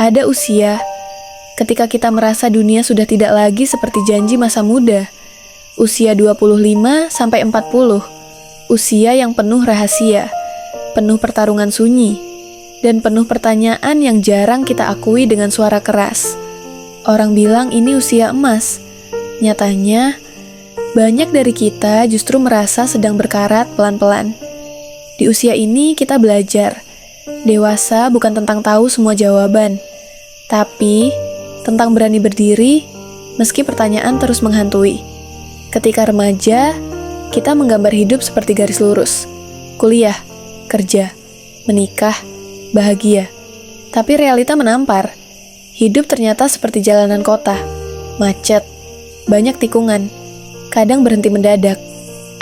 Ada usia ketika kita merasa dunia sudah tidak lagi seperti janji masa muda. Usia 25 sampai 40. Usia yang penuh rahasia, penuh pertarungan sunyi, dan penuh pertanyaan yang jarang kita akui dengan suara keras. Orang bilang ini usia emas. Nyatanya, banyak dari kita justru merasa sedang berkarat pelan-pelan. Di usia ini kita belajar. Dewasa bukan tentang tahu semua jawaban, tapi tentang berani berdiri meski pertanyaan terus menghantui. Ketika remaja, kita menggambar hidup seperti garis lurus. Kuliah, kerja, menikah, bahagia. Tapi realita menampar. Hidup ternyata seperti jalanan kota. Macet, banyak tikungan. Kadang berhenti mendadak.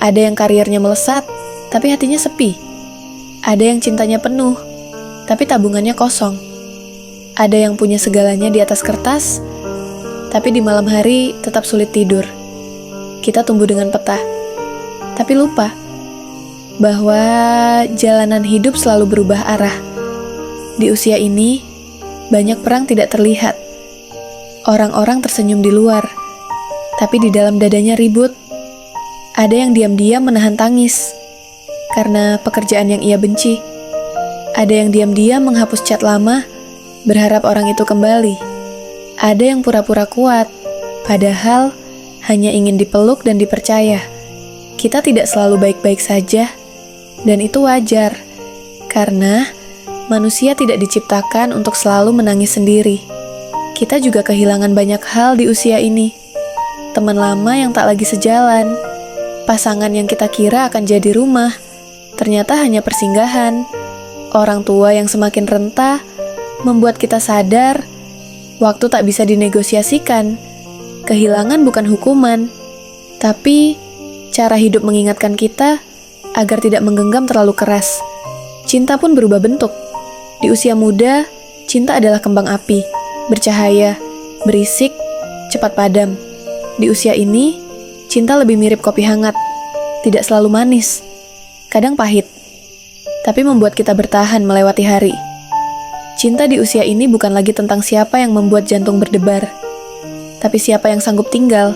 Ada yang karirnya melesat, tapi hatinya sepi. Ada yang cintanya penuh, tapi tabungannya kosong. Ada yang punya segalanya di atas kertas, tapi di malam hari tetap sulit tidur. Kita tumbuh dengan peta, tapi lupa bahwa jalanan hidup selalu berubah arah. Di usia ini, banyak perang tidak terlihat. Orang-orang tersenyum di luar, tapi di dalam dadanya ribut. Ada yang diam-diam menahan tangis karena pekerjaan yang ia benci. Ada yang diam-diam menghapus chat lama, berharap orang itu kembali. Ada yang pura-pura kuat, padahal hanya ingin dipeluk dan dipercaya. Kita tidak selalu baik-baik saja, dan itu wajar, karena manusia tidak diciptakan untuk selalu menangis sendiri. Kita juga kehilangan banyak hal di usia ini. Teman lama yang tak lagi sejalan, pasangan yang kita kira akan jadi rumah, ternyata hanya persinggahan. Orang tua yang semakin renta membuat kita sadar waktu tak bisa dinegosiasikan. Kehilangan bukan hukuman, tapi cara hidup mengingatkan kita agar tidak menggenggam terlalu keras. Cinta pun berubah bentuk. Di usia muda, cinta adalah kembang api, bercahaya, berisik, cepat padam. Di usia ini, cinta lebih mirip kopi hangat, tidak selalu manis, kadang pahit, tapi membuat kita bertahan melewati hari. Cinta di usia ini bukan lagi tentang siapa yang membuat jantung berdebar, tapi siapa yang sanggup tinggal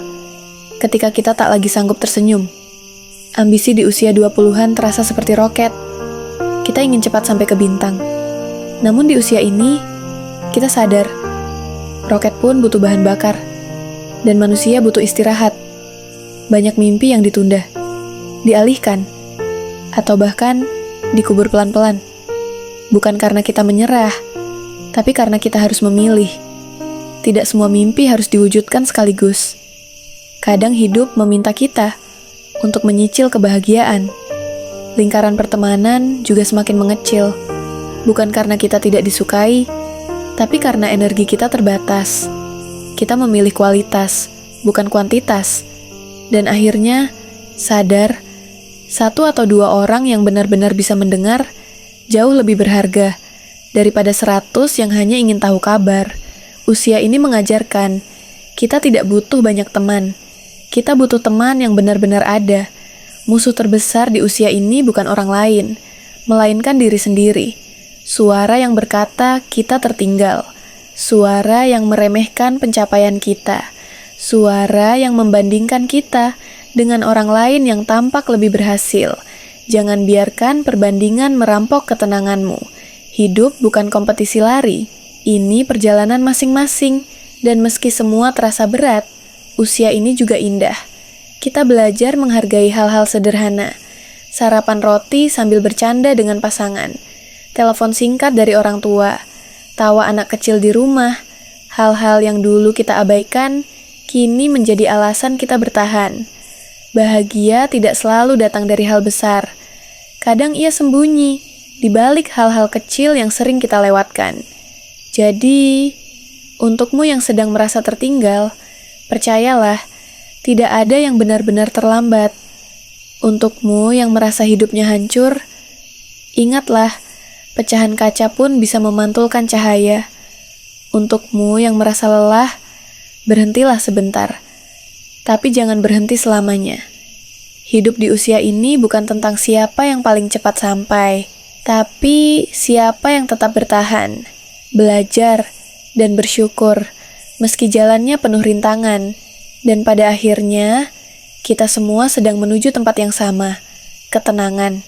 ketika kita tak lagi sanggup tersenyum. Ambisi di usia 20-an terasa seperti roket. Kita ingin cepat sampai ke bintang. Namun di usia ini, kita sadar, roket pun butuh bahan bakar, dan manusia butuh istirahat. Banyak mimpi yang ditunda, dialihkan, atau bahkan dikubur pelan-pelan. Bukan karena kita menyerah, tapi karena kita harus memilih. Tidak semua mimpi harus diwujudkan sekaligus. Kadang hidup meminta kita untuk menyicil kebahagiaan. Lingkaran pertemanan juga semakin mengecil. Bukan karena kita tidak disukai, tapi karena energi kita terbatas. Kita memilih kualitas, bukan kuantitas. Dan akhirnya sadar, 1 atau 2 orang yang benar-benar bisa mendengar jauh lebih berharga daripada 100 yang hanya ingin tahu kabar. Usia ini mengajarkan, kita tidak butuh banyak teman. Kita butuh teman yang benar-benar ada. Musuh terbesar di usia ini bukan orang lain, melainkan diri sendiri. Suara yang berkata kita tertinggal. Suara yang meremehkan pencapaian kita. Suara yang membandingkan kita dengan orang lain yang tampak lebih berhasil. Jangan biarkan perbandingan merampok ketenanganmu. Hidup bukan kompetisi lari. Ini perjalanan masing-masing, dan meski semua terasa berat, usia ini juga indah. Kita belajar menghargai hal-hal sederhana. Sarapan roti sambil bercanda dengan pasangan. Telepon singkat dari orang tua. Tawa anak kecil di rumah. Hal-hal yang dulu kita abaikan, kini menjadi alasan kita bertahan. Bahagia tidak selalu datang dari hal besar. Kadang ia sembunyi di balik hal-hal kecil yang sering kita lewatkan. Jadi, untukmu yang sedang merasa tertinggal, percayalah, tidak ada yang benar-benar terlambat. Untukmu yang merasa hidupnya hancur, ingatlah, pecahan kaca pun bisa memantulkan cahaya. Untukmu yang merasa lelah, berhentilah sebentar. Tapi jangan berhenti selamanya. Hidup di usia ini bukan tentang siapa yang paling cepat sampai, tapi siapa yang tetap bertahan. Belajar, dan bersyukur meski jalannya penuh rintangan. Dan pada akhirnya, kita semua sedang menuju tempat yang sama, ketenangan.